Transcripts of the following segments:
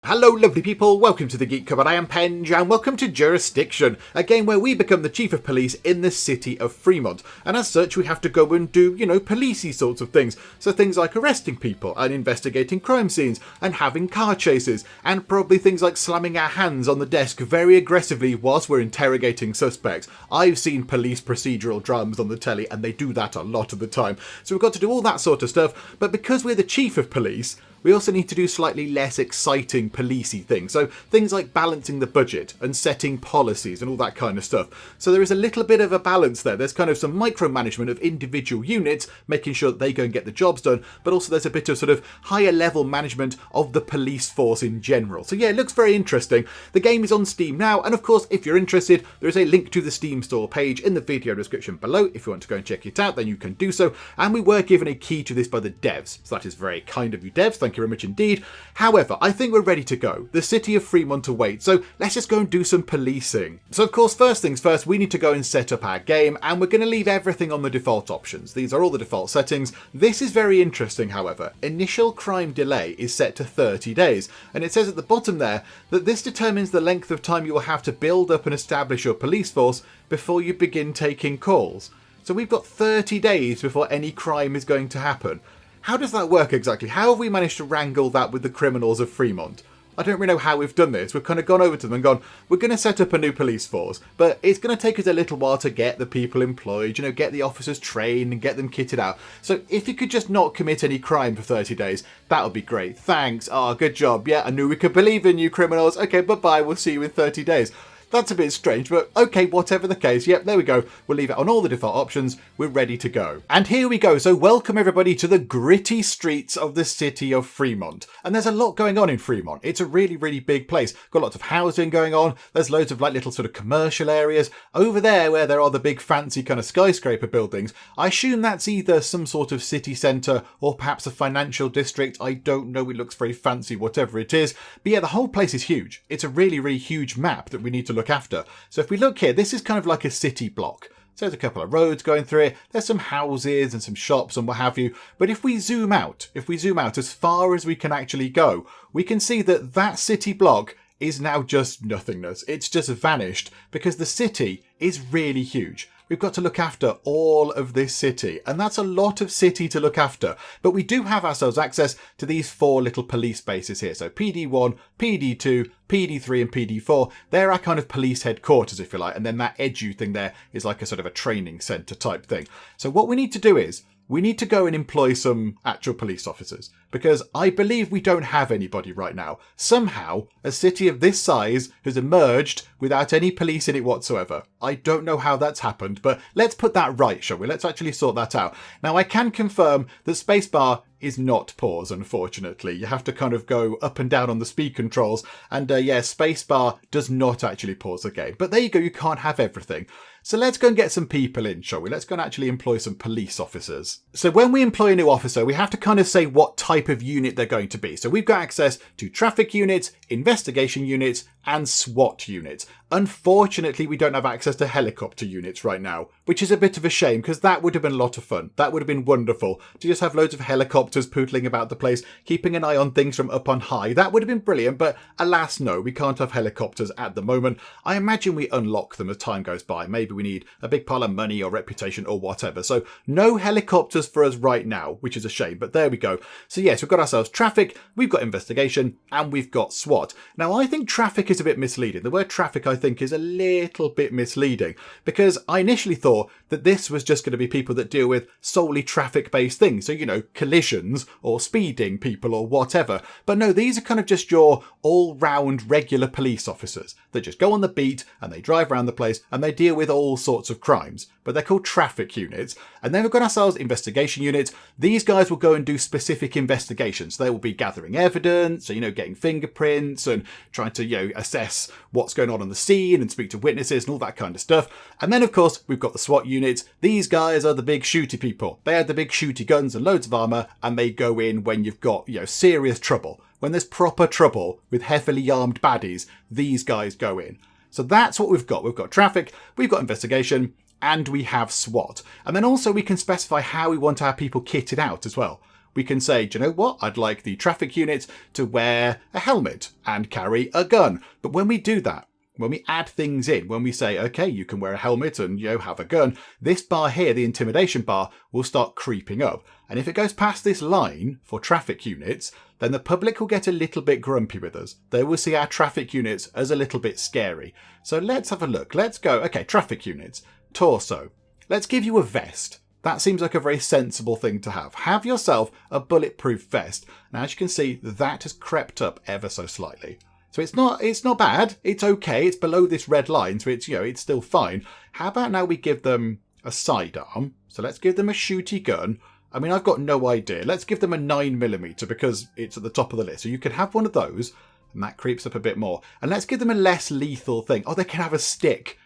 Hello lovely people, welcome to the Geek Cupboard. I am Penge and welcome to Jurisdiction, a game where we become the chief of police in the city of Fremont. And as such we have to go and do, policey sorts of things. So things like arresting people and investigating crime scenes and having car chases and probably things like slamming our hands on the desk very aggressively whilst we're interrogating suspects. I've seen police procedural dramas on the telly and they do that a lot of the time. So we've got to do all that sort of stuff, but because we're the chief of police, we also need to do slightly less exciting policey things. So things like balancing the budget and setting policies and all that kind of stuff. So there is a little bit of a balance there. There's kind of some micromanagement of individual units, making sure that they go and get the jobs done. But also there's a bit of sort of higher level management of the police force in general. So yeah, it looks very interesting. The game is on Steam now. And of course, if you're interested, there is a link to the Steam store page in the video description below. If you want to go and check it out, then you can do so. And we were given a key to this by the devs. So that is very kind of you devs. Thank you very much indeed. However, I think we're ready to go. The city of Fremont awaits, so let's just go and do some policing. So of course, first things first, we need to go and set up our game, and we're going to leave everything on the default options. These are all the default settings. This is very interesting, however. Initial crime delay is set to 30 days, and it says at the bottom there that this determines the length of time you will have to build up and establish your police force before you begin taking calls. So we've got 30 days before any crime is going to happen. How does that work exactly? How have we managed to wrangle that with the criminals of Fremont? I don't really know how we've done this. We've kind of gone over to them and gone, we're going to set up a new police force, but it's going to take us a little while to get the people employed, get the officers trained and get them kitted out. So if you could just not commit any crime for 30 days, that would be great. Thanks. Oh, good job. Yeah, I knew we could believe in you, criminals. Okay, bye-bye. We'll see you in 30 days. That's a bit strange, but okay, whatever the case. Yep, there we go. We'll leave it on all the default options. We're ready to go. And here we go. So welcome everybody to the gritty streets of the city of Fremont. And there's a lot going on in Fremont. It's a really, really big place. Got lots of housing going on. There's loads of like little sort of commercial areas. Over there where there are the big fancy kind of skyscraper buildings, I assume that's either some sort of city centre or perhaps a financial district. I don't know. It looks very fancy, whatever it is. But yeah, the whole place is huge. It's a really, really huge map that we need to look after. So if we look here, this is kind of like a city block. So there's a couple of roads going through it. There's some houses and some shops and what have you. But if we zoom out as far as we can actually go, we can see that that city block is now just nothingness. It's just vanished because the city is really huge. We've got to look after all of this city, and that's a lot of city to look after. But we do have ourselves access to these 4 little police bases here. So PD1, PD2, PD3 and PD4, they're our kind of police headquarters, if you like. And then that edu thing there is like a sort of a training centre type thing. So what we need to do is we need to go and employ some actual police officers, because I believe we don't have anybody right now. Somehow, a city of this size has emerged without any police in it whatsoever. I don't know how that's happened, but let's put that right, shall we? Let's actually sort that out. Now, I can confirm that spacebar is not pause, unfortunately. You have to kind of go up and down on the speed controls, and yeah, spacebar does not actually pause the game. But there you go, you can't have everything. So let's go and get some people in, shall we? Let's go and actually employ some police officers. So when we employ a new officer, we have to kind of say what type of unit they're going to be. So we've got access to traffic units, investigation units, and SWAT units. Unfortunately, we don't have access to helicopter units right now, which is a bit of a shame because that would have been a lot of fun. That would have been wonderful to just have loads of helicopters pootling about the place, keeping an eye on things from up on high. That would have been brilliant, but alas, no, we can't have helicopters at the moment. I imagine we unlock them as time goes by. Maybe we need a big pile of money or reputation or whatever. So no helicopters for us right now, which is a shame, but there we go. So yes, we've got ourselves traffic, we've got investigation, and we've got SWAT. Now, I think traffic is a bit misleading. The word traffic, I think, is a little bit misleading because I initially thought that this was just going to be people that deal with solely traffic-based things. So, collisions or speeding people or whatever. But no, these are kind of just your all-round regular police officers that just go on the beat and they drive around the place and they deal with all sorts of crimes. But they're called traffic units. And then we've got ourselves investigation units. These guys will go and do specific investigations. They will be gathering evidence, so, getting fingerprints and trying to, assess what's going on the scene and speak to witnesses and all that kind of stuff. And then, of course, we've got the SWAT units. These guys are the big shooty people. They have the big shooty guns and loads of armour, and they go in when you've got, serious trouble. When there's proper trouble with heavily armed baddies, these guys go in. So that's what we've got. We've got traffic, we've got investigation, and we have SWAT. And then also we can specify how we want our people kitted out as well. we can say, do you know what? I'd like the traffic unit to wear a helmet and carry a gun. But when we do that, when we add things in, when we say, okay, you can wear a helmet and, have a gun, this bar here, the intimidation bar, will start creeping up. And if it goes past this line for traffic units, then the public will get a little bit grumpy with us. They will see our traffic units as a little bit scary. So let's have a look. Let's go, okay, traffic units, torso. Let's give you a vest. That seems like a very sensible thing to have. Have yourself a bulletproof vest. Now, as you can see, that has crept up ever so slightly. So it's not bad. It's okay. It's below this red line, so it's still fine. How about now we give them a sidearm? So let's give them a shooty gun. I mean, I've got no idea. Let's give them a 9mm because it's at the top of the list. So you could have one of those, and that creeps up a bit more. And let's give them a less lethal thing. Oh, they can have a stick.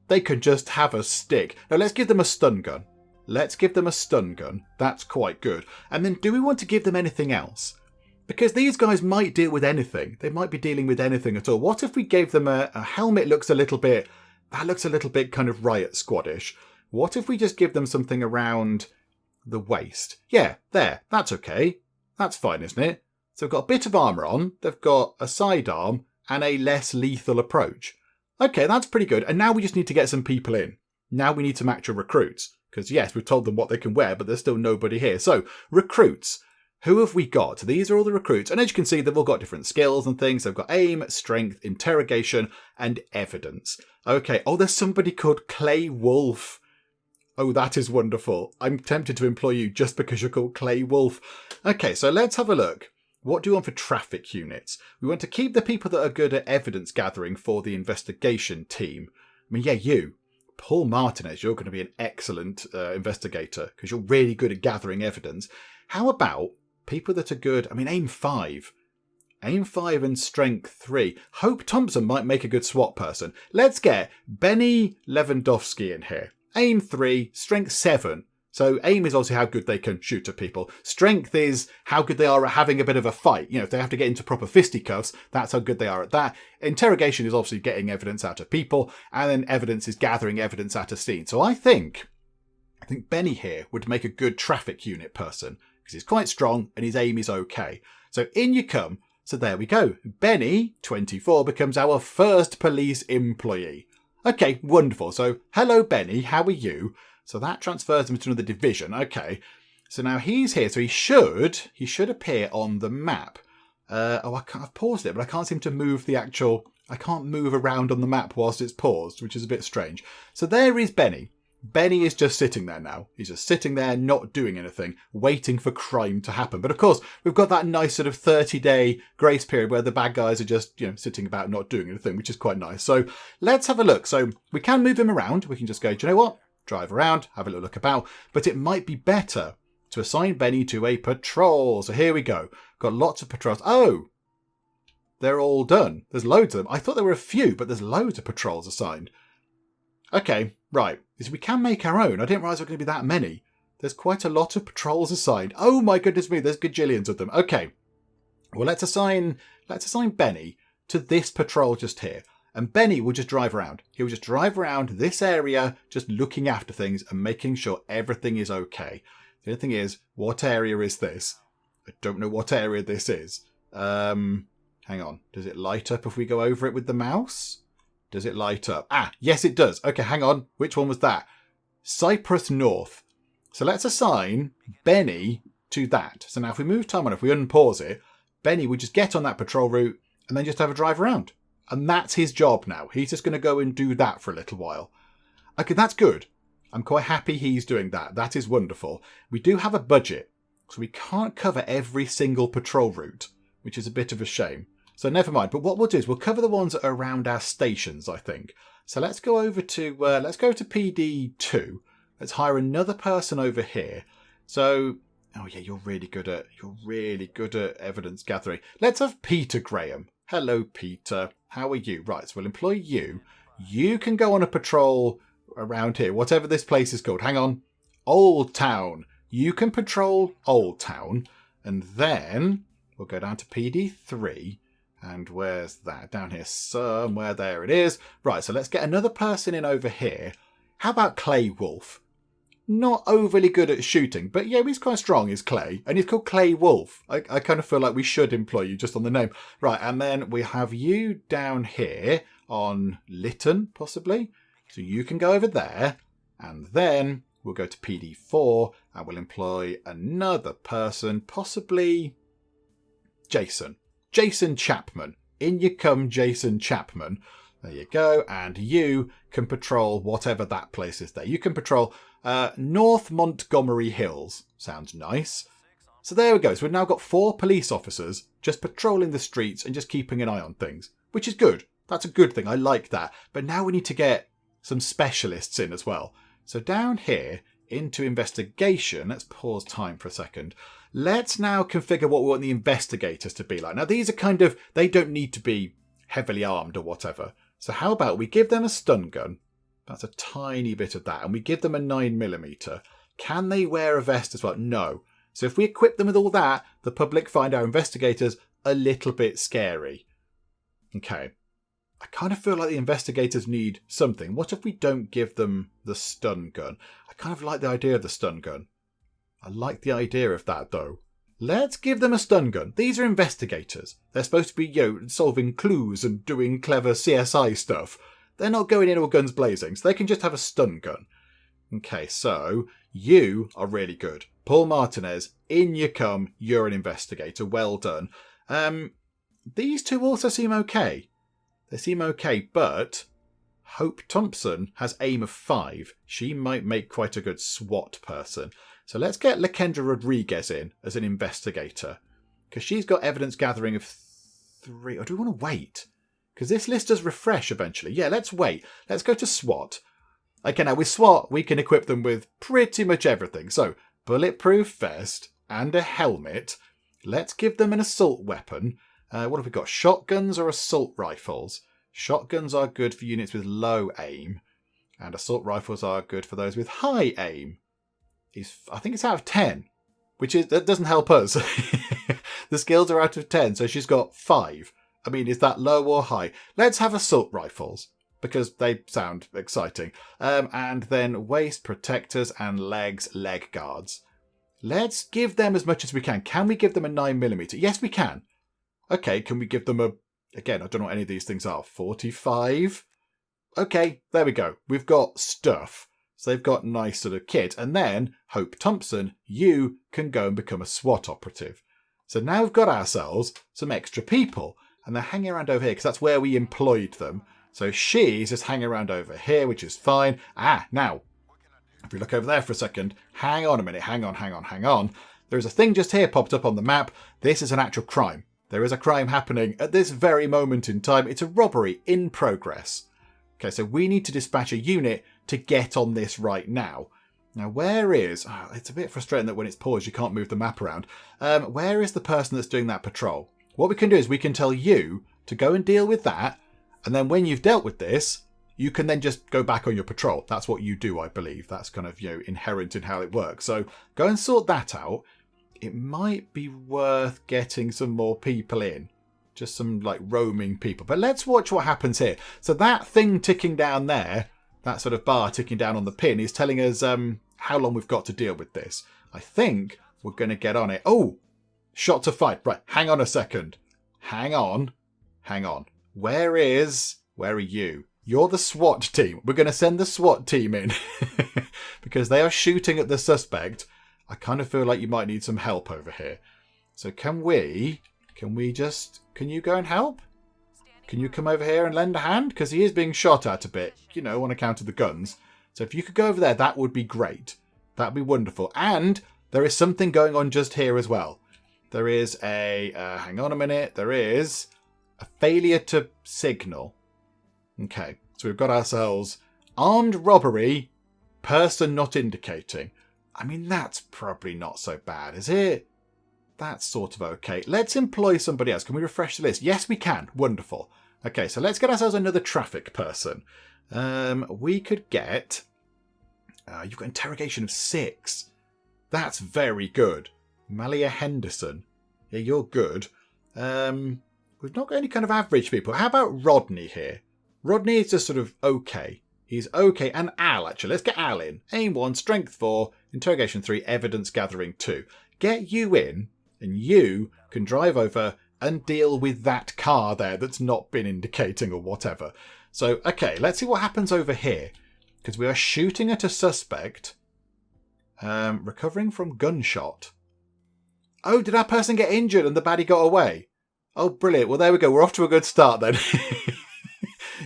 They can just have a stick. Now let's give them a stun gun. Let's give them a stun gun. That's quite good. And then do we want to give them anything else? Because these guys might deal with anything. They might be dealing with anything at all. What if we gave them a helmet looks a little bit kind of riot squadish. What if we just give them something around the waist? Yeah, there. That's okay. That's fine, isn't it? So they've got a bit of armour on. They've got a sidearm and a less lethal approach. Okay, that's pretty good. And now we just need to get some people in. Now we need some actual recruits. Because yes, we've told them what they can wear, but there's still nobody here. So, recruits. Who have we got? These are all the recruits. And as you can see, they've all got different skills and things. They've got aim, strength, interrogation, and evidence. Okay. Oh, there's somebody called Clay Wolf. Oh, that is wonderful. I'm tempted to employ you just because you're called Clay Wolf. Okay, so let's have a look. What do we want for traffic units? We want to keep the people that are good at evidence gathering for the investigation team. I mean, yeah, you. Paul Martinez, you're going to be an excellent investigator because you're really good at gathering evidence. How about people that are good? I mean, aim 5. Aim 5 and strength 3. Hope Thompson might make a good SWAT person. Let's get Benny Lewandowski in here. Aim 3, strength 7. So aim is obviously how good they can shoot at people. Strength is how good they are at having a bit of a fight. If they have to get into proper fisticuffs, that's how good they are at that. Interrogation is obviously getting evidence out of people. And then evidence is gathering evidence at a scene. So I think Benny here would make a good traffic unit person because he's quite strong and his aim is okay. So in you come. So there we go. Benny, 24, becomes our first police employee. Okay, wonderful. So hello, Benny. How are you? So that transfers him to another division. Okay. So now he's here. So he should appear on the map. I've paused it, but I can't seem to move I can't move around on the map whilst it's paused, which is a bit strange. So there is Benny. Benny is just sitting there now. He's just sitting there, not doing anything, waiting for crime to happen. But of course, we've got that nice sort of 30-day grace period where the bad guys are just, sitting about not doing anything, which is quite nice. So let's have a look. So we can move him around. We can just go, do you know what? Drive around, have a little look about. But it might be better to assign Benny to a patrol. So here we go. Got lots of patrols. Oh, they're all done. There's loads of them. I thought there were a few, but there's loads of patrols assigned. Okay, right. We can make our own. I didn't realise there were going to be that many. There's quite a lot of patrols assigned. Oh my goodness me, there's gajillions of them. Okay. Well, let's assign Benny to this patrol just here. And Benny will just drive around. He'll just drive around this area, just looking after things and making sure everything is okay. The other thing is, what area is this? I don't know what area this is. Hang on. Does it light up if we go over it with the mouse? Does it light up? Ah, yes it does. Okay, hang on. Which one was that? Cyprus North. So let's assign Benny to that. So now if we move time on, if we unpause it, Benny would just get on that patrol route and then just have a drive around. And that's his job now. He's just going to go and do that for a little while. Okay, that's good. I'm quite happy he's doing that. That is wonderful. We do have a budget, so we can't cover every single patrol route, which is a bit of a shame. So never mind. But what we'll do is we'll cover the ones that are around our stations, I think. So let's go over to PD2. Let's hire another person over here. So, oh yeah, you're really good at evidence gathering. Let's have Peter Graham. Hello, Peter. How are you? Right, so we'll employ you. You can go on a patrol around here, whatever this place is called. Hang on. Old Town. You can patrol Old Town. And then we'll go down to PD3. And where's that? Down here somewhere. There it is. Right, so let's get another person in over here. How about Clay Wolf? not overly good at shooting, but yeah, he's quite strong, is Clay. And he's called Clay Wolf. I kind of feel like we should employ you just on the name. Right, and then we have you down here on Lytton, possibly. So you can go over there, and then we'll go to PD4, and we'll employ another person, possibly Jason. Jason Chapman. In you come, Jason Chapman. There you go, and you can patrol whatever that place is there. You can patrol North Montgomery Hills. Sounds nice. So there we go. So we've now got 4 police officers just patrolling the streets and just keeping an eye on things, which is good. That's a good thing. I like that. But now we need to get some specialists in as well. So down here into investigation, let's pause time for a second. Let's now configure what we want the investigators to be like. Now these are kind of, they don't need to be heavily armed or whatever. So how about we give them a stun gun? That's a tiny bit of that. And we give them a 9mm. Can they wear a vest as well? No. So if we equip them with all that, the public find our investigators a little bit scary. Okay. I kind of feel like the investigators need something. What if we don't give them the stun gun? I kind of like the idea of the stun gun. I like the idea of that though. Let's give them a stun gun. These are investigators. They're supposed to be, solving clues and doing clever CSI stuff. They're not going in all guns blazing, so they can just have a stun gun. Okay, so you are really good. Paul Martinez, in you come. You're an investigator. Well done. These two also seem okay. They seem okay, but Hope Thompson has aim of 5. She might make quite a good SWAT person. So let's get Lakendra Rodriguez in as an investigator. Because she's got evidence gathering of 3. Or do we want to wait? Because this list does refresh eventually. Yeah, let's wait. Let's go to SWAT. Okay, now with SWAT, we can equip them with pretty much everything. So, bulletproof vest and a helmet. Let's give them an assault weapon. What have we got? Shotguns or assault rifles? Shotguns are good for units with low aim. And assault rifles are good for those with high aim. I think it's out of 10, that doesn't help us. The skills are out of 10, so she's got 5. I mean, is that low or high? Let's have assault rifles, because they sound exciting. And then waist protectors and leg guards. Let's give them as much as we can. Can we give them a 9mm? Yes, we can. Okay, can we give them again, I don't know what any of these things are. 45? Okay, there we go. We've got stuff. So they've got nice sort of kit. And then, Hope Thompson, you can go and become a SWAT operative. So now we've got ourselves some extra people. And they're hanging around over here because that's where we employed them. So she's just hanging around over here, which is fine. Now, if we look over there for a second, hang on a minute, hang on. There's a thing just here popped up on the map. This is an actual crime. There is a crime happening at this very moment in time. It's a robbery in progress. Okay, so we need to dispatch a unit to get on this right now. Now, where is... it's a bit frustrating that when it's paused, you can't move the map around. Where is the person that's doing that patrol? What we can do is we can tell you to go and deal with that. And then when you've dealt with this, you can then just go back on your patrol. That's what you do, I believe. That's kind of, inherent in how it works. So go and sort that out. It might be worth getting some more people in. Just some, roaming people. But let's watch what happens here. So that thing ticking down there, that sort of bar ticking down on the pin, is telling us how long we've got to deal with this. I think we're going to get on it. Oh, shot to fight. Right, hang on a second. Hang on. Where are you? You're the SWAT team. We're going to send the SWAT team in because they are shooting at the suspect. I kind of feel like you might need some help over here. So can you go and help? Can you come over here and lend a hand? Because he is being shot at a bit, on account of the guns. So if you could go over there, that would be great. That'd be wonderful. And there is something going on just here as well. There is hang on a minute. There is a failure to signal. Okay, so we've got ourselves armed robbery, person not indicating. I mean, that's probably not so bad, is it? That's sort of okay. Let's employ somebody else. Can we refresh the list? Yes, we can. Wonderful. Okay, so let's get ourselves another traffic person. We could get... you've got interrogation of 6. That's very good. Malia Henderson. Yeah, you're good. We've not got any kind of average people. How about Rodney here? Rodney is just sort of okay. He's okay. And Al, actually. Let's get Al in. Aim 1, strength 4, interrogation 3, evidence gathering 2. Get you in, and you can drive over and deal with that car there that's not been indicating or whatever. So, okay, let's see what happens over here. Because we are shooting at a suspect. Recovering from gunshot. Oh, did that person get injured and the baddie got away? Oh, brilliant. Well, there we go. We're off to a good start then.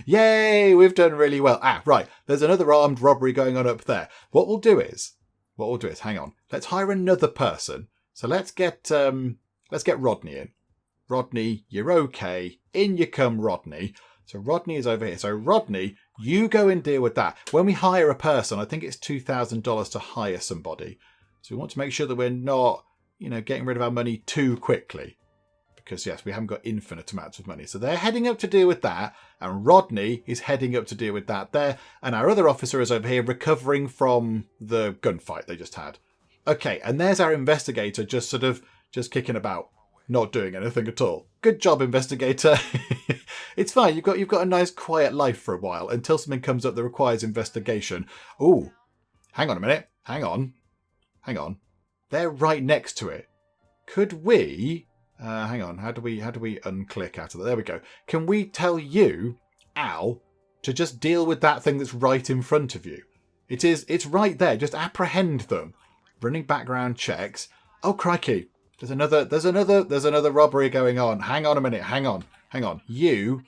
Yay, we've done really well. Ah, right. There's another armed robbery going on up there. What we'll do is, hang on. Let's hire another person. So let's get Rodney in. Rodney, you're okay. In you come, Rodney. So Rodney is over here. So Rodney, you go and deal with that. When we hire a person, I think it's $2,000 to hire somebody. So we want to make sure that we're not, getting rid of our money too quickly. Because, yes, we haven't got infinite amounts of money. So they're heading up to deal with that. And Rodney is heading up to deal with that there. And our other officer is over here recovering from the gunfight they just had. Okay, and there's our investigator just kicking about. Not doing anything at all. Good job, investigator. It's fine. You've got a nice quiet life for a while until something comes up that requires investigation. Ooh, hang on a minute. Hang on. They're right next to it. Could we? Hang on. How do we unclick out of that? There we go. Can we tell you, Al, to just deal with that thing that's right in front of you? It's right there. Just apprehend them. Running background checks. Oh crikey. There's another robbery going on. Hang on a minute. Hang on. You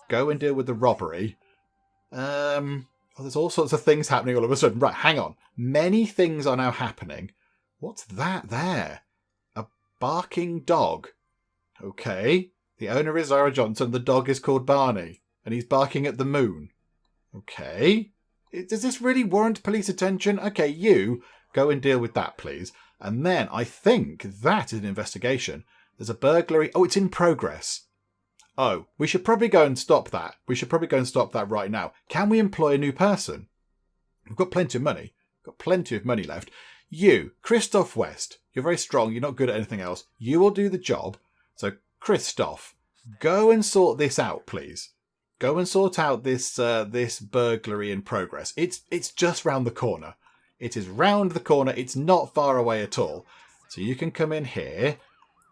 go and deal with the robbery. There's all sorts of things happening all of a sudden. Right, hang on. Many things are now happening. What's that there? A barking dog. Okay. The owner is Zara Johnson. The dog is called Barney. And he's barking at the moon. Okay. Does this really warrant police attention? Okay, you go and deal with that, please. And then I think that is an investigation. There's a burglary. Oh, it's in progress. Oh, we should probably go and stop that. Right now. Can we employ a new person? We've got plenty of money. Left. You, Christoph West. You're very strong. You're not good at anything else. You will do the job. So, Christoph, go and sort this out, please. Go and sort out this burglary in progress. It's just round the corner. It is round the corner. It's not far away at all. So you can come in here.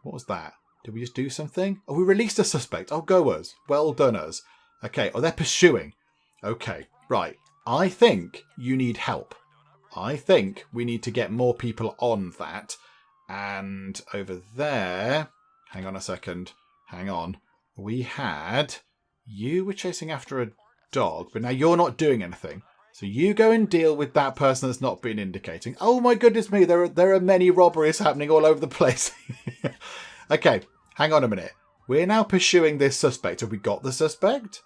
What was that? Did we just do something? Oh, we released a suspect. Oh, go us. Well done us. Okay. Oh, they're pursuing. Okay. Right. I think you need help. I think we need to get more people on that. And over there... Hang on a second. Hang on. You were chasing after a dog, but now you're not doing anything. So you go and deal with that person that's not been indicating. Oh my goodness me, there are many robberies happening all over the place. Okay, hang on a minute. We're now pursuing this suspect. Have we got the suspect?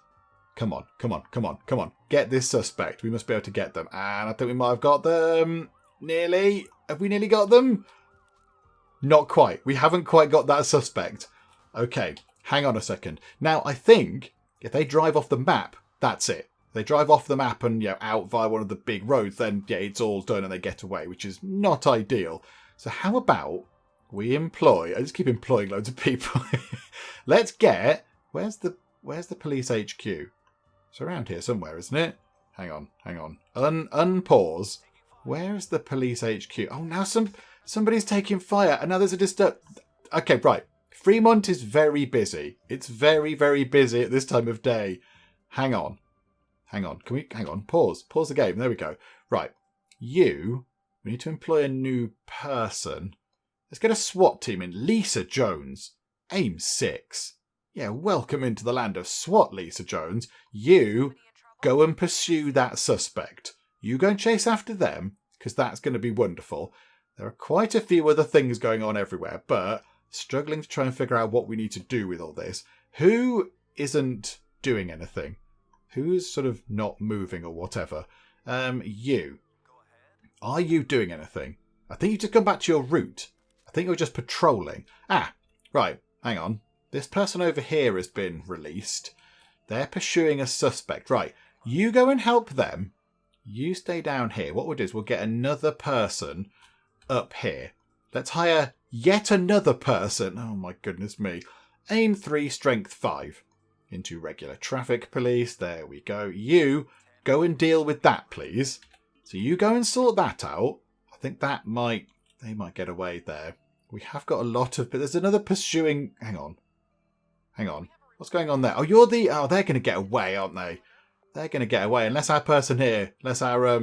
Come on. Get this suspect. We must be able to get them. And I think we might have got them. Nearly. Have we nearly got them? Not quite. We haven't quite got that suspect. Okay, hang on a second. Now, I think if they drive off the map, that's it. They drive off the map and out via one of the big roads, then it's all done and they get away, which is not ideal. So how about we employ... I just keep employing loads of people. Let's get... Where's the police HQ? It's around here somewhere, isn't it? Hang on. Unpause. Where's the police HQ? Oh, now somebody's taking fire and now there's a disturb... Okay, right. Fremont is very busy. It's very, very busy at this time of day. Hang on. Can we... Hang on. Pause the game. There we go. Right. We need to employ a new person. Let's get a SWAT team in. Lisa Jones. Aim 6. Yeah, welcome into the land of SWAT, Lisa Jones. You go and pursue that suspect. You go and chase after them, because that's going to be wonderful. There are quite a few other things going on everywhere, but struggling to try and figure out what we need to do with all this. Who isn't doing anything? Who's sort of not moving or whatever? You. Are you doing anything? I think you just come back to your route. I think you're just patrolling. Ah, right. Hang on. This person over here has been released. They're pursuing a suspect. Right. You go and help them. You stay down here. What we'll do is we'll get another person up here. Let's hire yet another person. Oh my goodness me. Aim 3, strength 5. Into regular traffic police. There we go. You go and deal with that, please. So you go and sort that out. I think they might get away there. We have got a lot of, but there's another pursuing. Hang on. What's going on there? Oh, they're going to get away, aren't they? They're going to get away unless our person here, unless our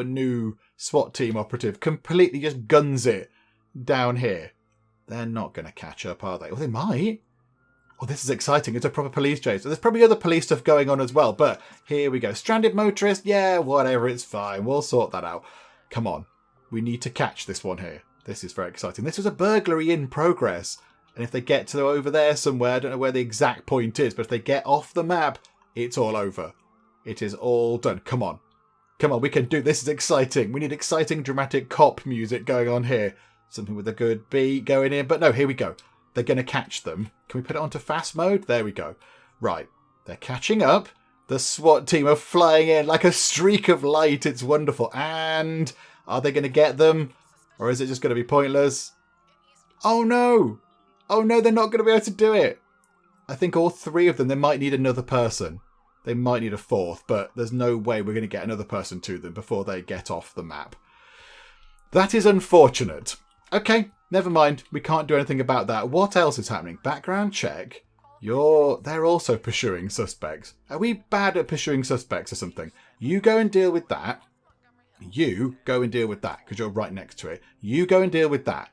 new SWAT team operative completely just guns it down here. They're not going to catch up, are they? Well, they might. Oh, this is exciting. It's a proper police chase. There's probably other police stuff going on as well, but here we go. Stranded motorist. Yeah, whatever. It's fine. We'll sort that out. Come on. We need to catch this one here. This is very exciting. This was a burglary in progress. And if they get to over there somewhere, I don't know where the exact point is, but if they get off the map, it's all over. It is all done. Come on. Come on, we can do this. Is exciting. We need exciting, dramatic cop music going on here. Something with a good beat going in. But no, here we go. They're going to catch them. Can we put it onto fast mode? There we go. Right. They're catching up. The SWAT team are flying in like a streak of light. It's wonderful. And are they going to get them? Or is it just going to be pointless? Oh, no. Oh, no, they're not going to be able to do it. I think all three of them, they might need another person. They might need a fourth, but there's no way we're going to get another person to them before they get off the map. That is unfortunate. Okay, never mind. We can't do anything about that. What else is happening? Background check. They're also pursuing suspects. Are we bad at pursuing suspects or something? You go and deal with that. You go and deal with that because you're right next to it. You go and deal with that.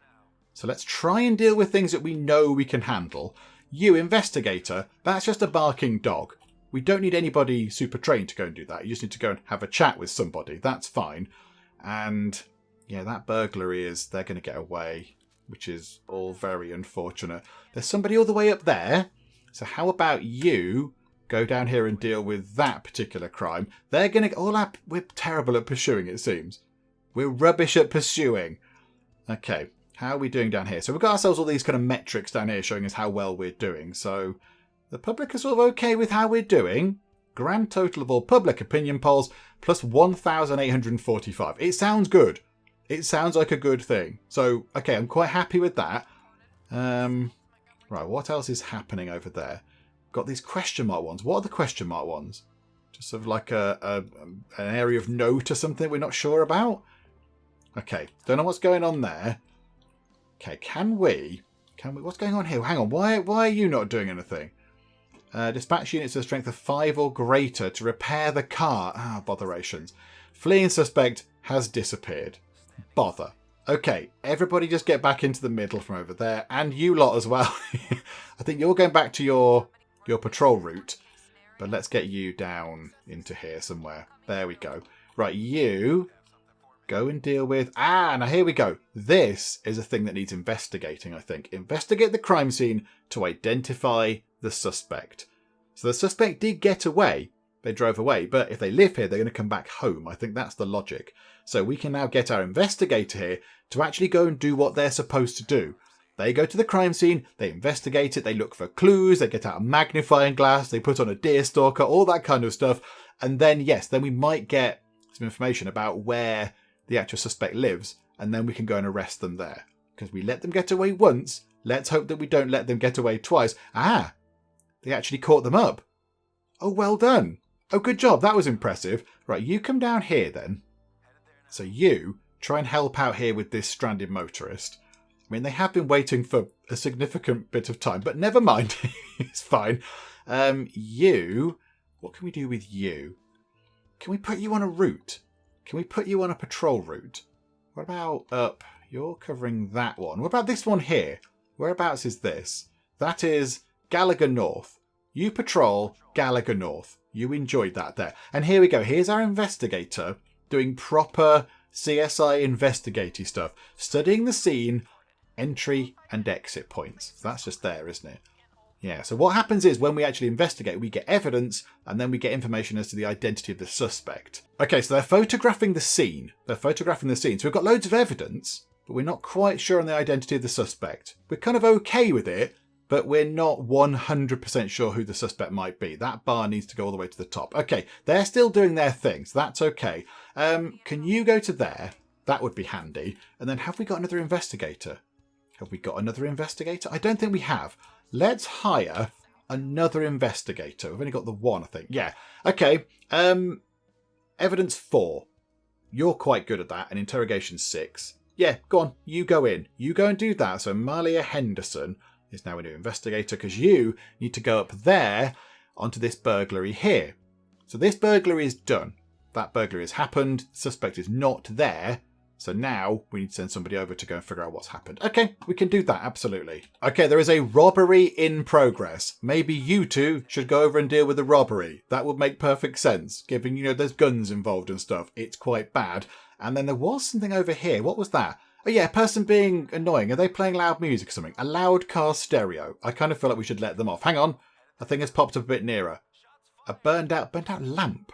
So let's try and deal with things that we know we can handle. You, investigator, that's just a barking dog. We don't need anybody super trained to go and do that. You just need to go and have a chat with somebody. That's fine. And yeah, that burglary they're going to get away, which is all very unfortunate. There's somebody all the way up there. So how about you go down here and deal with that particular crime? They're going to... We're terrible at pursuing, it seems. We're rubbish at pursuing. Okay, how are we doing down here? So we've got ourselves all these kind of metrics down here showing us how well we're doing. So the public are sort of okay with how we're doing. Grand total of all public opinion polls plus 1,845. It sounds good. It sounds like a good thing. So, okay, I'm quite happy with that. Right, what else is happening over there? Got these question mark ones. What are the question mark ones? Just sort of like an area of note or something we're not sure about? Okay, don't know what's going on there. Okay, can we... What's going on here? Hang on, why are you not doing anything? Dispatch units of strength of 5 or greater to repair the car. Botherations. Fleeing suspect has disappeared. Bother. Okay, everybody just get back into the middle from over there. And you lot as well. I think you're going back to your patrol route. But let's get you down into here somewhere. There we go. Right, you go and deal with... now here we go. This is a thing that needs investigating, I think. Investigate the crime scene to identify the suspect. So the suspect did get away. They drove away, but if they live here, they're going to come back home. I think that's the logic. So we can now get our investigator here to actually go and do what they're supposed to do. They go to the crime scene, they investigate it, they look for clues, they get out a magnifying glass, they put on a deer stalker, all that kind of stuff. And then, yes, then we might get some information about where the actual suspect lives, and then we can go and arrest them there. Because we let them get away once, let's hope that we don't let them get away twice. They actually caught them up. Oh, well done. Oh, good job. That was impressive. Right, you come down here then. So you try and help out here with this stranded motorist. I mean, they have been waiting for a significant bit of time, but never mind. It's fine. What can we do with you? Can we put you on a route? Can we put you on a patrol route? What about up? You're covering that one. What about this one here? Whereabouts is this? That is Gallagher North. You patrol Gallagher North. You enjoyed that there. And here we go. Here's our investigator doing proper CSI investigative stuff. Studying the scene, entry and exit points. So that's just there, isn't it? Yeah, so what happens is when we actually investigate, we get evidence and then we get information as to the identity of the suspect. Okay, so they're photographing the scene. So we've got loads of evidence, but we're not quite sure on the identity of the suspect. We're kind of okay with it, but we're not 100% sure who the suspect might be. That bar needs to go all the way to the top. Okay, they're still doing their thing, so that's okay. Can you go to there? That would be handy. And then have we got another investigator? I don't think we have. Let's hire another investigator. We've only got the one, I think. Yeah. Okay. Evidence 4. You're quite good at that. And interrogation 6. Yeah, go on. You go in. You go and do that. So Malia Henderson is now a new investigator because you need to go up there onto this burglary here. So this burglary is done. That burglary has happened. The suspect is not there. So now we need to send somebody over to go and figure out what's happened. Okay, we can do that, absolutely. Okay, there is a robbery in progress. Maybe you two should go over and deal with the robbery. That would make perfect sense, given, there's guns involved and stuff. It's quite bad. And then there was something over here. What was that? Oh yeah, a person being annoying. Are they playing loud music or something? A loud car stereo. I kind of feel like we should let them off. Hang on. A thing has popped up a bit nearer. A burned out lamp.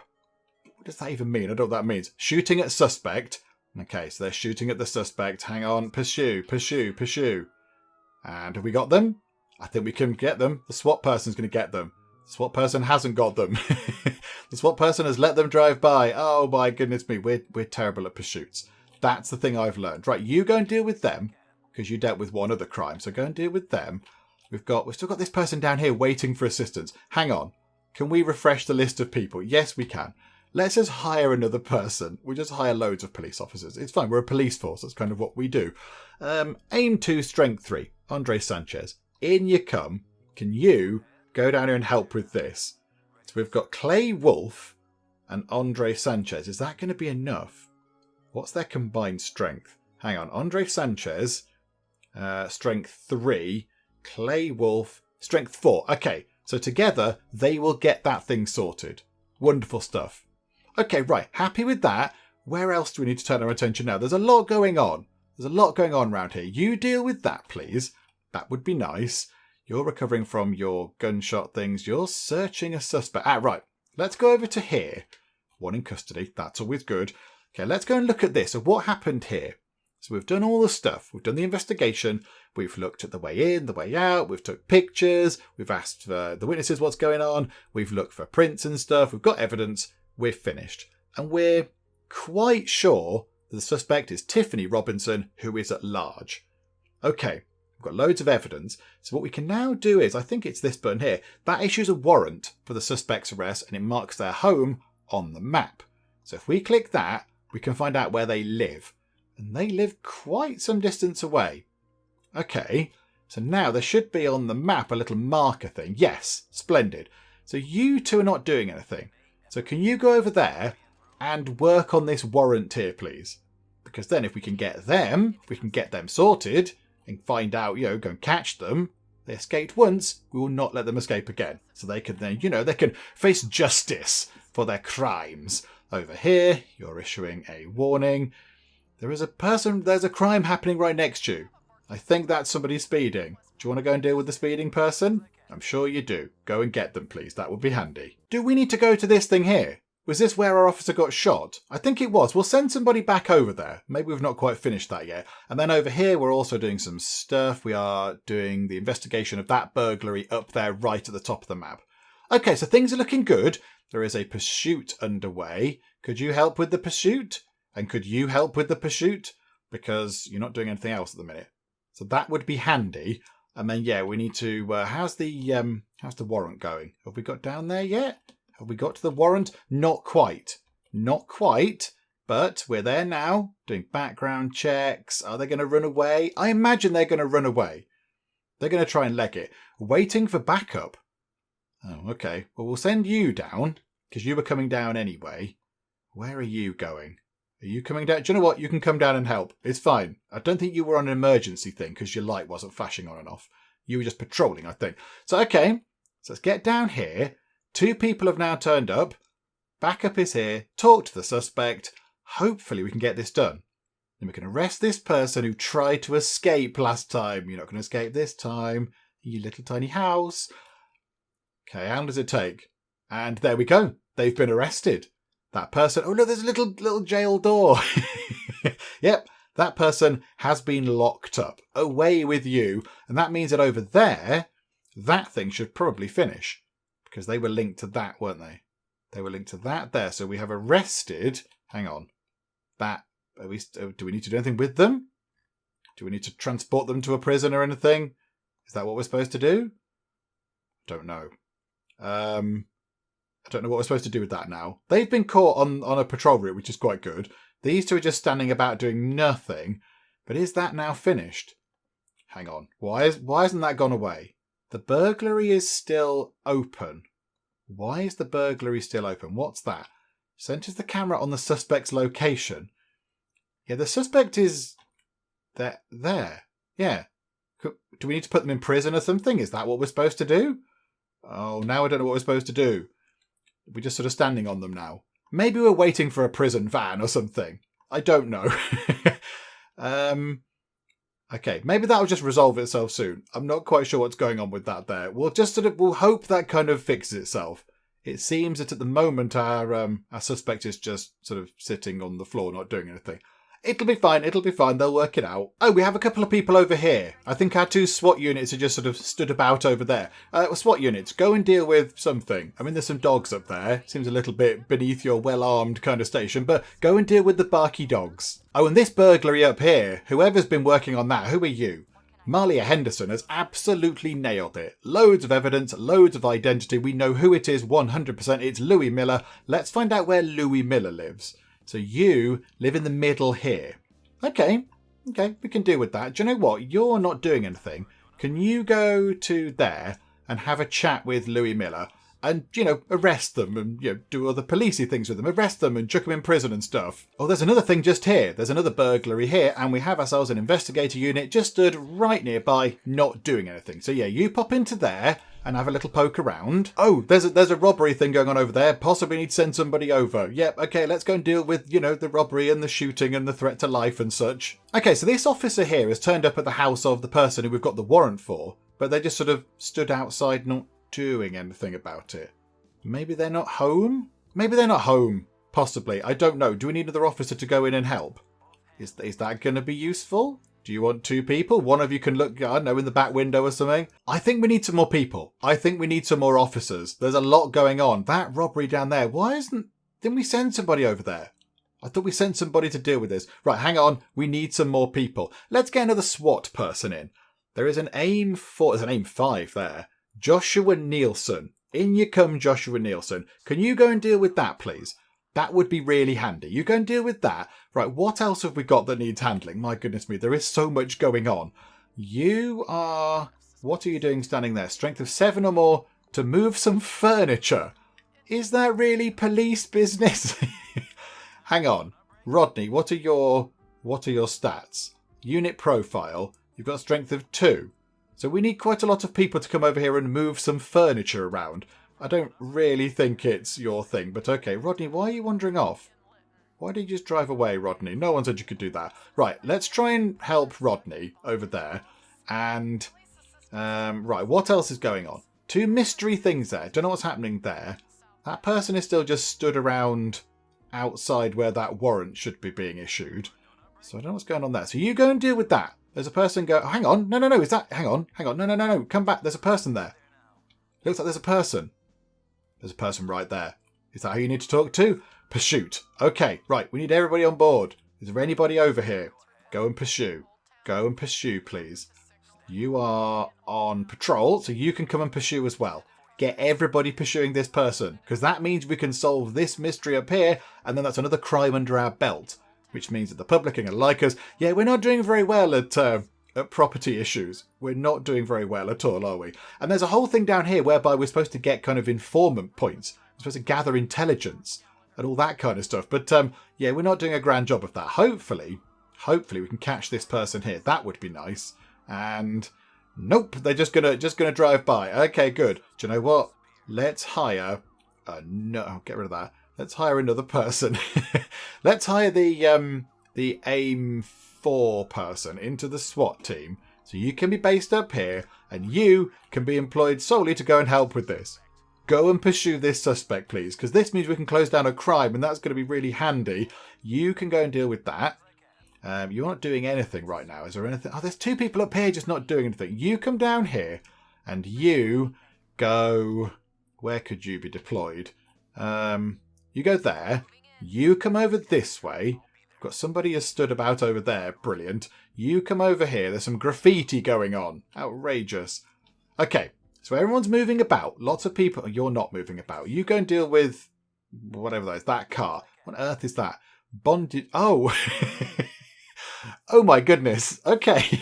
What does that even mean? I don't know what that means. Shooting at suspect. Okay, so they're shooting at the suspect. Hang on. Pursue. And have we got them? I think we can get them. The SWAT person's going to get them. The SWAT person hasn't got them. The SWAT person has let them drive by. Oh my goodness me. We're terrible at pursuits. That's the thing I've learned. Right, you go and deal with them because you dealt with one other crime. So go and deal with them. We've still got this person down here waiting for assistance. Hang on. Can we refresh the list of people? Yes, we can. Let's just hire another person. We just hire loads of police officers. It's fine. We're a police force. That's kind of what we do. Aim 2, strength 3. Andre Sanchez. In you come. Can you go down here and help with this? So we've got Clay Wolf and Andre Sanchez. Is that going to be enough? What's their combined strength? Hang on. Andre Sanchez, strength 3. Clay Wolf, strength 4. Okay. So together, they will get that thing sorted. Wonderful stuff. Okay, right. Happy with that. Where else do we need to turn our attention now? There's a lot going on. There's a lot going on around here. You deal with that, please. That would be nice. You're recovering from your gunshot things. You're searching a suspect. Right. Let's go over to here. One in custody. That's always good. Okay, let's go and look at this. So what happened here? So we've done all the stuff. We've done the investigation. We've looked at the way in, the way out. We've took pictures. We've asked the witnesses what's going on. We've looked for prints and stuff. We've got evidence. We're finished. And we're quite sure that the suspect is Tiffany Robinson, who is at large. Okay, we've got loads of evidence. So what we can now do is, I think it's this button here, that issues a warrant for the suspect's arrest and it marks their home on the map. So if we click that, we can find out where they live. And they live quite some distance away. Okay, so now there should be on the map a little marker thing. Yes, splendid. So you two are not doing anything. So can you go over there and work on this warrant here, please? Because then if we can get them, if we can get them sorted and find out, go and catch them, they escaped once, we will not let them escape again. So they can then, they can face justice for their crimes. Over here, you're issuing a warning. There's a crime happening right next to you. I think that's somebody speeding. Do you want to go and deal with the speeding person? I'm sure you do. Go and get them, please. That would be handy. Do we need to go to this thing here? Was this where our officer got shot? I think it was. We'll send somebody back over there. Maybe we've not quite finished that yet. And then over here, we're also doing some stuff. We are doing the investigation of that burglary up there right at the top of the map. Okay, so things are looking good. There is a pursuit underway. Could you help with the pursuit? And could you help with the pursuit? Because you're not doing anything else at the minute. So that would be handy. And then, we need to... how's the warrant going? Have we got down there yet? Have we got to the warrant? Not quite. Not quite. But we're there now. Doing background checks. Are they going to run away? I imagine they're going to run away. They're going to try and leg it. Waiting for backup. Oh, okay. Well, we'll send you down. Because you were coming down anyway. Where are you going? Are you coming down? Do you know what? You can come down and help. It's fine. I don't think you were on an emergency thing because your light wasn't flashing on and off. You were just patrolling, I think. So, okay. So let's get down here. 2 people have now turned up. Backup is here. Talk to the suspect. Hopefully we can get this done. Then we can arrest this person who tried to escape last time. You're not going to escape this time. You little tiny house. Okay, how long does it take? And there we go. They've been arrested. That person... Oh, no, there's a little jail door. Yep, that person has been locked up. Away with you. And that means that over there, that thing should probably finish. Because they were linked to that, weren't they? They were linked to that there. So we have arrested... Hang on. That... do we need to do anything with them? Do we need to transport them to a prison or anything? Is that what we're supposed to do? Don't know. I don't know what we're supposed to do with that now. They've been caught on a patrol route, which is quite good. These two are just standing about doing nothing. But is that now finished? Hang on. Why hasn't that gone away? The burglary is still open. Why is the burglary still open? What's that? Centers the camera on the suspect's location. Yeah, the suspect is there. Yeah. Do we need to put them in prison or something? Is that what we're supposed to do? Oh, now I don't know what we're supposed to do. We're just sort of standing on them now. Maybe we're waiting for a prison van or something. I don't know. Okay, maybe that'll just resolve itself soon. I'm not quite sure what's going on with that there. We'll hope that kind of fixes itself. It seems that at the moment our suspect is just sort of sitting on the floor, not doing anything. It'll be fine, they'll work it out. Oh, we have a couple of people over here. I think our 2 SWAT units are just sort of stood about over there. SWAT units, go and deal with something. I mean, there's some dogs up there. Seems a little bit beneath your well-armed kind of station, but go and deal with the barky dogs. Oh, and this burglary up here, whoever's been working on that, who are you? Malia Henderson has absolutely nailed it. Loads of evidence, loads of identity. We know who it is 100%. It's Louis Miller. Let's find out where Louis Miller lives. So you live in the middle here. Okay, we can deal with that. Do you know what? You're not doing anything. Can you go to there and have a chat with Louis Miller and, arrest them and, do other policey things with them. Arrest them and chuck them in prison and stuff. Oh, there's another thing just here. There's another burglary here and we have ourselves an investigator unit just stood right nearby, not doing anything. So yeah, you pop into there and have a little poke around. Oh, there's a robbery thing going on over there. Possibly need to send somebody over. Yep, okay, let's go and deal with, the robbery and the shooting and the threat to life and such. Okay, so this officer here has turned up at the house of the person who we've got the warrant for, but they just sort of stood outside not doing anything about it. Maybe they're not home? Maybe they're not home. Possibly. I don't know. Do we need another officer to go in and help? Is that going to be useful? Do you want 2 people? One of you can look, I don't know, in the back window or something. I think we need some more people. I think we need some more officers. There's a lot going on. That robbery down there. Didn't we send somebody over there? I thought we sent somebody to deal with this. Right, hang on. We need some more people. Let's get another SWAT person in. There's an aim 5 there. Joshua Nielsen. In you come, Joshua Nielsen. Can you go and deal with that, please? That would be really handy. You go and deal with that. Right, what else have we got that needs handling? My goodness me, there is so much going on. What are you doing standing there? Strength of 7 or more to move some furniture. Is that really police business? Hang on. Rodney, what are your stats? Unit profile. You've got strength of 2. So we need quite a lot of people to come over here and move some furniture around. I don't really think it's your thing, but okay. Rodney, why are you wandering off? Why did you just drive away, Rodney? No one said you could do that. Right, let's try and help Rodney over there. And, right, what else is going on? 2 mystery things there. Don't know what's happening there. That person is still just stood around outside where that warrant should be being issued. So I don't know what's going on there. So you go and deal with that. There's a person oh, hang on. No, is that... Hang on. No. Come back. There's a person there. Looks like there's a person. There's a person right there. Is that who you need to talk to? Pursuit. Okay, right. We need everybody on board. Is there anybody over here? Go and pursue. Go and pursue, please. You are on patrol, so you can come and pursue as well. Get everybody pursuing this person, because that means we can solve this mystery up here, and then that's another crime under our belt, which means that the public are going to like us. Yeah, we're not doing very well at property issues. We're not doing very well at all, are we? And there's a whole thing down here whereby we're supposed to get kind of informant points. We're supposed to gather intelligence and all that kind of stuff. But yeah, we're not doing a grand job of that. Hopefully we can catch this person here. That would be nice. And nope, they're just gonna drive by. Okay, good. Do you know what? Let's hire. No, get rid of that. Let's hire another person. Let's hire the aim 4 person into the SWAT team. So you can be based up here and you can be employed solely to go and help with this. Go and pursue this suspect, please, because this means we can close down a crime and that's going to be really handy. You can go and deal with that. You're not doing anything right now. Is there anything? Oh, there's 2 people up here just not doing anything. You come down here and you go... Where could you be deployed? You go there. You come over this way. Got somebody has stood about over there. Brilliant. You come over here. There's some graffiti going on. Outrageous. Okay. So everyone's moving about. Lots of people. You're not moving about. You go and deal with whatever that is. That car. What on earth is that? Bondage. Oh. Oh my goodness. Okay.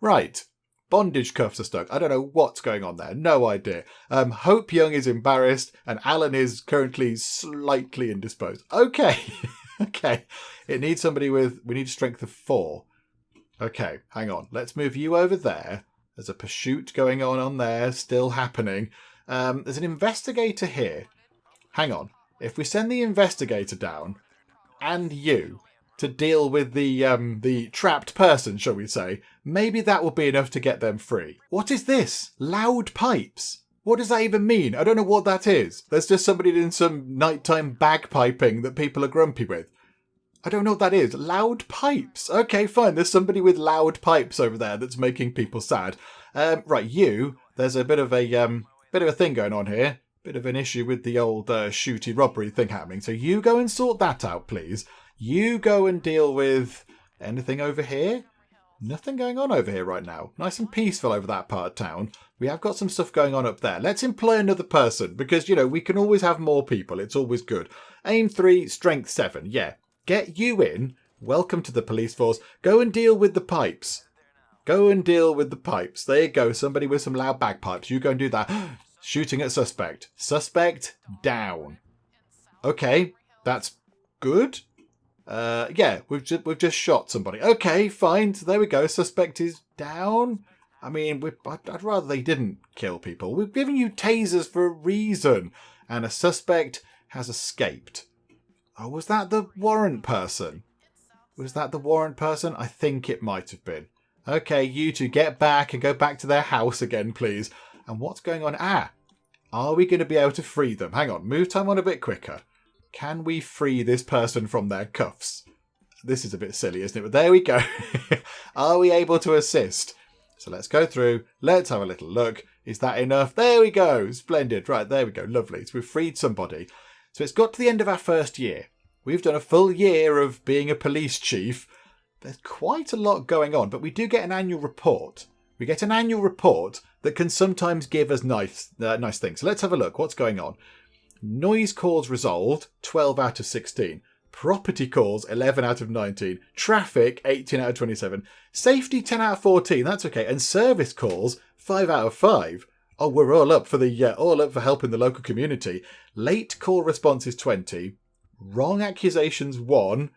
Right. Bondage cuffs are stuck. I don't know what's going on there. No idea. Hope Young is embarrassed and Alan is currently slightly indisposed. Okay. Okay. It needs somebody with... We need strength of 4. Okay. Hang on. Let's move you over there. There's a pursuit going on there. Still happening. There's an investigator here. Hang on. If we send the investigator down and you to deal with the trapped person, shall we say, maybe that will be enough to get them free. What is this? Loud pipes. What does that even mean? I don't know what that is. There's just somebody doing some nighttime bagpiping that people are grumpy with. I don't know what that is. Loud pipes. Okay, fine. There's somebody with loud pipes over there that's making people sad. Right, you. There's a bit of a thing going on here. Bit of an issue with the old shooty robbery thing happening. So you go and sort that out, please. You go and deal with anything over here. Nothing going on over here right now. Nice and peaceful over that part of town. We have got some stuff going on up there. Let's employ another person because, you know, we can always have more people. It's always good. Aim 3, strength 7. Yeah. Get you in. Welcome to the police force. Go and deal with the pipes. Go and deal with the pipes. There you go. Somebody with some loud bagpipes. You go and do that. Shooting at suspect. Suspect down. Okay. That's good. Yeah, we've just shot somebody. Okay, fine. So there we go. Suspect is down. I mean, I'd rather they didn't kill people. We've given you tasers for a reason. And a suspect has escaped. Oh, was that the warrant person? Was that the warrant person? I think it might have been. Okay, you two get back and go back to their house again, please. And what's going on? Are we going to be able to free them? Hang on, move time on a bit quicker. Can we free this person from their cuffs? This is a bit silly, isn't it? But there we go. Are we able to assist? So let's go through. Let's have a little look. Is that enough? There we go. Splendid. Right, there we go. Lovely. So we've freed somebody. So it's got to the end of our first year. We've done a full year of being a police chief. There's quite a lot going on, but we do get an annual report. We get an annual report that can sometimes give us nice things. So let's have a look. What's going on? Noise calls resolved, 12 out of 16. Property calls, 11 out of 19. Traffic, 18 out of 27. Safety, 10 out of 14. That's okay. And service calls, 5 out of 5. Oh, we're all up for helping the local community. Late call responses, 20. Wrong accusations, 1.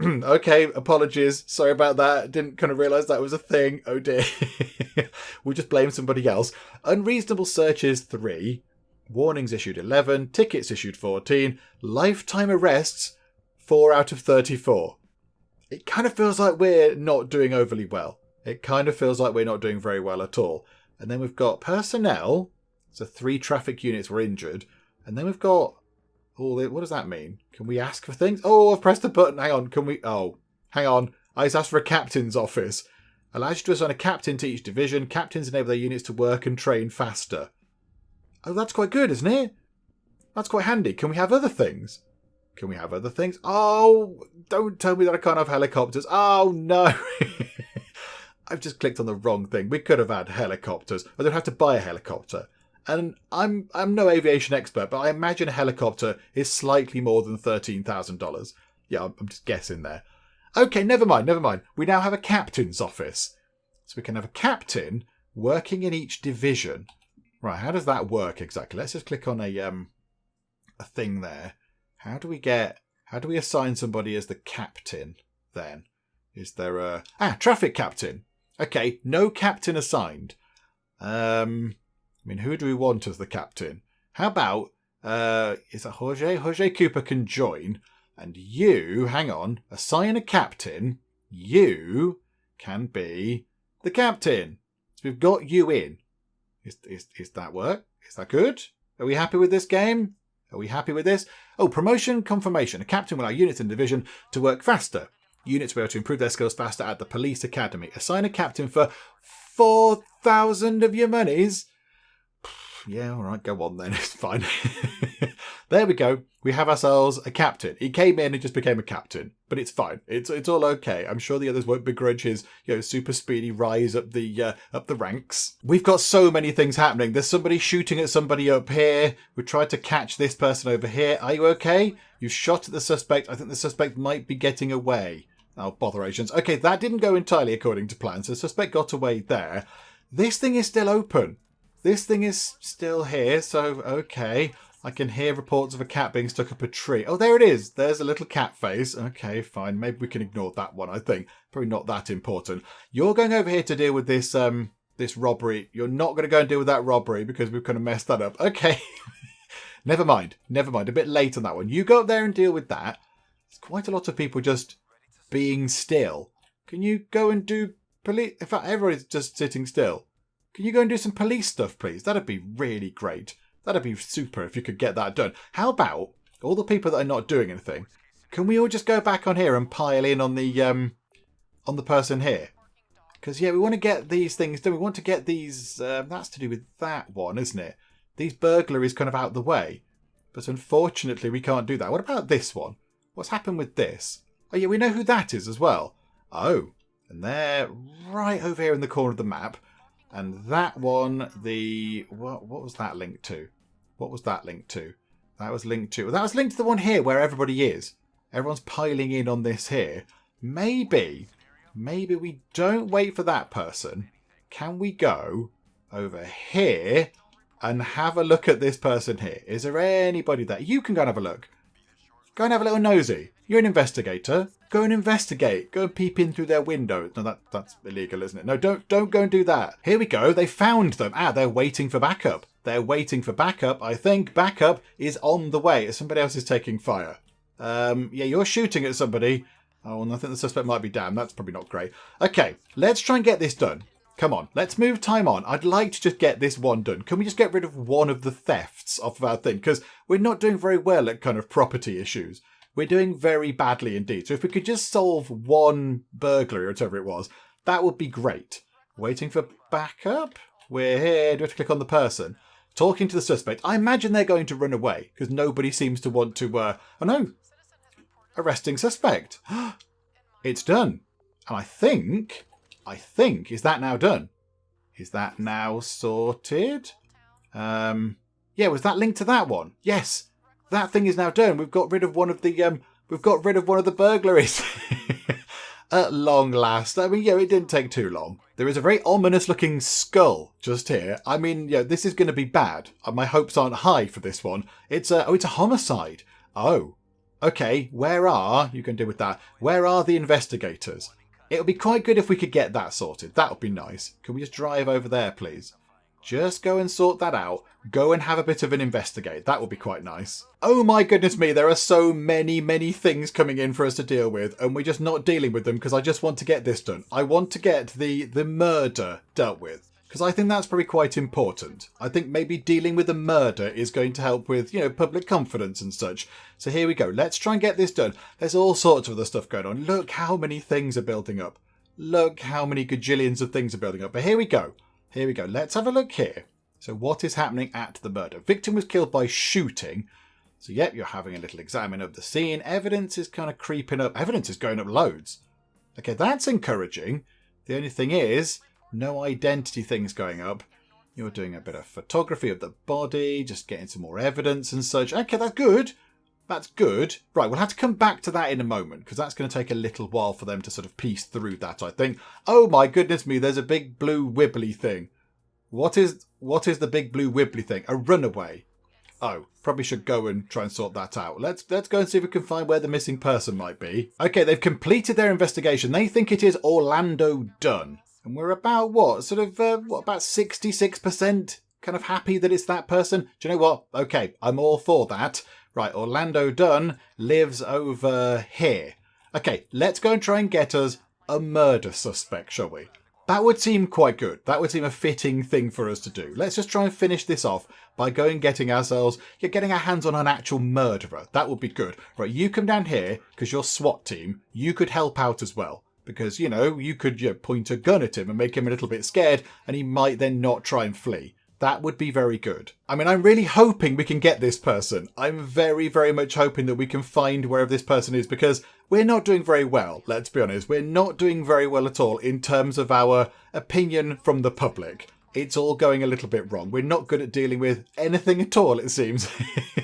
Okay, apologies. Sorry about that. Didn't kind of realise that was a thing. Oh dear. We'll just blame somebody else. Unreasonable searches, 3. Warnings issued, 11. Tickets issued, 14. Lifetime arrests, 4 out of 34. It kind of feels like we're not doing overly well. It kind of feels like we're not doing very well at all. And then we've got personnel. So 3 traffic units were injured. And then we've got... what does that mean? Can we ask for things? Oh, I've pressed the button. Hang on. Can we... Oh, hang on. I just asked for a captain's office. Allows you to assign a captain to each division. Captains enable their units to work and train faster. Oh, that's quite good, isn't it? That's quite handy. Can we have other things? Can we have other things? Oh, don't tell me that I can't have helicopters. Oh, no. I've just clicked on the wrong thing. We could have had helicopters. I don't have to buy a helicopter. And I'm no aviation expert, but I imagine a helicopter is slightly more than $13,000. Yeah, I'm just guessing there. Okay, never mind. We now have a captain's office. So we can have a captain working in each division. Right, how does that work exactly? Let's just click on a thing there. How do we assign somebody as the captain then? Is there a... traffic captain. Okay, no captain assigned. I mean, who do we want as the captain? How about, is that Jorge? Jorge Cooper can join. And you, hang on, assign a captain. You can be the captain. So we've got you in. Is that work? Is that good? Are we happy with this game? Are we happy with this? Oh, promotion confirmation. A captain will allow units in the division to work faster. Units will be able to improve their skills faster at the police academy. Assign a captain for 4,000 of your monies. Yeah, all right, go on then. It's fine. There we go. We have ourselves a captain. He came in and just became a captain, but it's fine. It's all okay. I'm sure the others won't begrudge his super speedy rise up the ranks. We've got so many things happening. There's somebody shooting at somebody up here. We tried to catch this person over here. Are you okay? You shot at the suspect. I think the suspect might be getting away. Oh, bother, agents. Okay, that didn't go entirely according to plan. So the suspect got away there. This thing is still open. This thing is still here, so okay. I can hear reports of a cat being stuck up a tree. Oh, there it is. There's a little cat face. Okay, fine. Maybe we can ignore that one, I think. Probably not that important. You're going over here to deal with this this robbery. You're not going to go and deal with that robbery because we've kind of messed that up. Okay. Never mind. Never mind. A bit late on that one. You go up there and deal with that. There's quite a lot of people just being still. Can you go and do police? In fact, everybody's just sitting still. Can you go and do some police stuff, please? That'd be really great. That'd be super if you could get that done. How about all the people that are not doing anything? Can we all just go back on here and pile in on the person here? Because, yeah, we want to get these things done. We want to get these... that's to do with that one, isn't it? These burglaries kind of out the way. But unfortunately, we can't do that. What about this one? What's happened with this? Oh, yeah, we know who that is as well. Oh, and they're right over here in the corner of the map. And that one, what was that linked to? What was that linked to? That was linked to the one here where everybody is. Everyone's piling in on this here. Maybe we don't wait for that person. Can we go over here and have a look at this person here? Is there anybody there? You can go and have a look. Go and have a little nosy. You're an investigator. Go and investigate. Go and peep in through their window. No, that's illegal, isn't it? No, don't go and do that. Here we go. They found them. They're waiting for backup. They're waiting for backup. I think backup is on the way. Somebody else is taking fire. Yeah, you're shooting at somebody. Oh, and I think the suspect might be down. That's probably not great. Okay, let's try and get this done. Come on, let's move time on. I'd like to just get this one done. Can we just get rid of one of the thefts off of our thing? Because we're not doing very well at kind of property issues. We're doing very badly indeed. So if we could just solve one burglary or whatever it was, that would be great. Waiting for backup? We're here. Do we have to click on the person? Talking to the suspect. I imagine they're going to run away because nobody seems to want to... oh no. Arresting suspect. It's done. And I think, is that now done? Is that now sorted? Yeah, was that linked to that one? Yes. That thing is now done. We've got rid of one of the burglaries. At long last. I mean, yeah, it didn't take too long. There is a very ominous looking skull just here. I mean, yeah, this is going to be bad. My hopes aren't high for this one. It's a homicide. Oh, okay. You can deal with that. Where are the investigators? It would be quite good if we could get that sorted. That would be nice. Can we just drive over there, please? Just go and sort that out. Go and have a bit of an investigate. That would be quite nice. Oh my goodness me, there are so many things coming in for us to deal with, and we're just not dealing with them because I just want to get this done. I want to get the murder dealt with because I think that's probably quite important. I think maybe dealing with the murder is going to help with, public confidence and such. So here we go. Let's try and get this done. There's all sorts of other stuff going on. Look how many things are building up. Look how many gajillions of things are building up. But here we go. Here we go. Let's have a look here. So what is happening at the murder? Victim was killed by shooting. So, yep, you're having a little examine of the scene. Evidence is kind of creeping up. Evidence is going up loads. Okay, that's encouraging. The only thing is, no identity things going up. You're doing a bit of photography of the body, just getting some more evidence and such. Okay, that's good. That's good. Right, we'll have to come back to that in a moment because that's going to take a little while for them to sort of piece through that, I think. Oh my goodness me, there's a big blue wibbly thing. What is the big blue wibbly thing? A runaway. Oh, probably should go and try and sort that out. Let's go and see if we can find where the missing person might be. Okay, they've completed their investigation. They think it is Orlando Dunn. And we're about what? Sort of, about 66% kind of happy that it's that person? Do you know what? Okay, I'm all for that. Right, Orlando Dunn lives over here. Okay, let's go and try and get us a murder suspect, shall we? That would seem quite good. That would seem a fitting thing for us to do. Let's just try and finish this off by getting our hands on an actual murderer. That would be good. Right, you come down here because you're SWAT team. You could help out as well. Because, you could point a gun at him and make him a little bit scared and he might then not try and flee. That would be very good. I mean, I'm really hoping we can get this person. I'm very, very much hoping that we can find wherever this person is, because we're not doing very well, let's be honest. We're not doing very well at all in terms of our opinion from the public. It's all going a little bit wrong. We're not good at dealing with anything at all, it seems.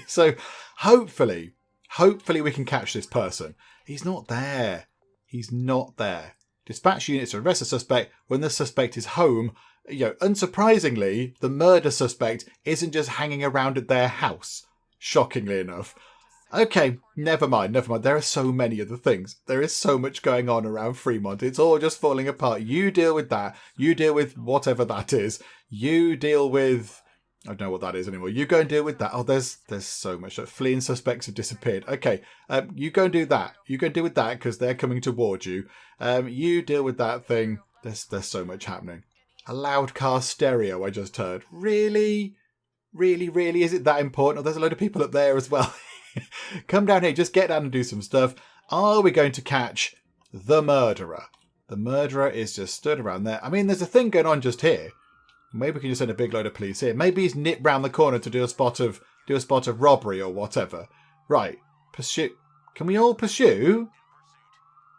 So hopefully we can catch this person. He's not there. He's not there. Dispatch units to arrest the suspect when the suspect is home. Unsurprisingly, the murder suspect isn't just hanging around at their house, shockingly enough. Okay, never mind. There are so many other things. There is so much going on around Fremont. It's all just falling apart. You deal with that. You deal with whatever that is. You deal with... I don't know what that is anymore. You go and deal with that. Oh, there's so much. Fleeing suspects have disappeared. Okay, you go and do that. You go and deal with that because they're coming towards you. You deal with that thing. There's so much happening. A loud car stereo I just heard. Really? Really? Is it that important? Oh, there's a load of people up there as well. Come down here. Just get down and do some stuff. Are we going to catch the murderer? The murderer is just stood around there. I mean, there's a thing going on just here. Maybe we can just send a big load of police here. Maybe he's nipped round the corner to do a spot of robbery or whatever. Right. Pursue. Can we all pursue?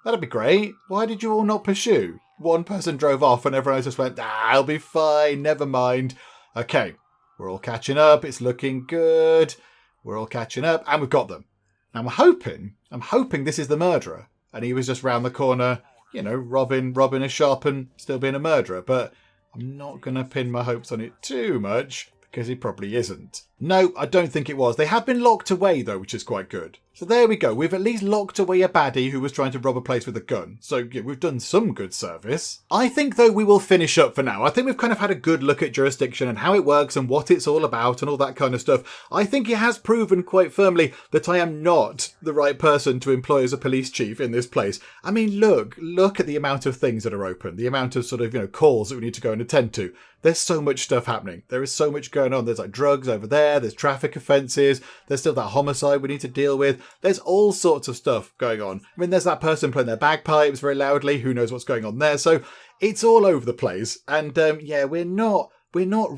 That'd be great. Why did you all not pursue? One person drove off and everyone else just went, I'll be fine, never mind. Okay, we're all catching up. It's looking good. We're all catching up and we've got them. Now I'm hoping this is the murderer and he was just round the corner, robbing a shop and still being a murderer. But I'm not going to pin my hopes on it too much because he probably isn't. No, I don't think it was. They have been locked away though, which is quite good. So there we go. We've at least locked away a baddie who was trying to rob a place with a gun. So yeah, we've done some good service. I think though we will finish up for now. I think we've kind of had a good look at jurisdiction and how it works and what it's all about and all that kind of stuff. I think it has proven quite firmly that I am not the right person to employ as a police chief in this place. I mean, look at the amount of things that are open, the amount of calls that we need to go and attend to. There's so much stuff happening. There is so much going on. There's like drugs over there. There's traffic offences. There's still that homicide we need to deal with. There's all sorts of stuff going on. I mean, there's that person playing their bagpipes very loudly. Who knows what's going on there? So it's all over the place. And we're not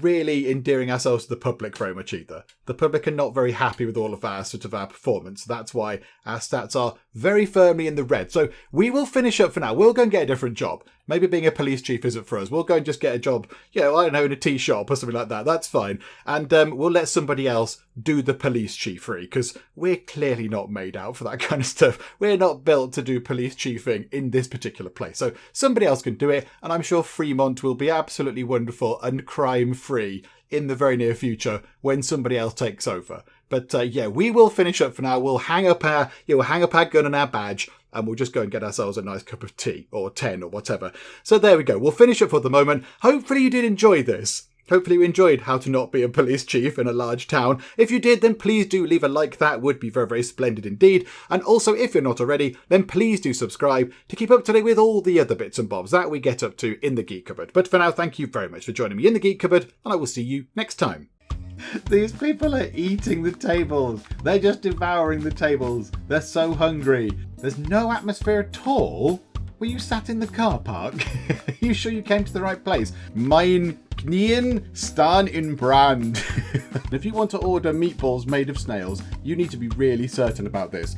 really endearing ourselves to the public very much either. The public are not very happy with all of our performance. That's why our stats are very firmly in the red. So we will finish up for now. We'll go and get a different job. Maybe being a police chief isn't for us. We'll go and just get a job, I don't know, in a tea shop or something like that. That's fine. And we'll let somebody else do the police chiefery because we're clearly not made out for that kind of stuff. We're not built to do police chiefing in this particular place. So somebody else can do it. And I'm sure Fremont will be absolutely wonderful and crime-free in the very near future when somebody else takes over. But we will finish up for now. We'll hang up our gun and our badge, and we'll just go and get ourselves a nice cup of tea or 10 or whatever. So there we go. We'll finish up for the moment. Hopefully you did enjoy this. Hopefully you enjoyed how to not be a police chief in a large town. If you did, then please do leave a like. That would be very, very splendid indeed. And also, if you're not already, then please do subscribe to keep up to date with all the other bits and bobs that we get up to in the Geek Cupboard. But for now, thank you very much for joining me in the Geek Cupboard, and I will see you next time. These people are eating the tables. They're just devouring the tables. They're so hungry. There's no atmosphere at all. Were you sat in the car park? Are you sure you came to the right place? Mein Knien staan in Brand. If you want to order meatballs made of snails, you need to be really certain about this.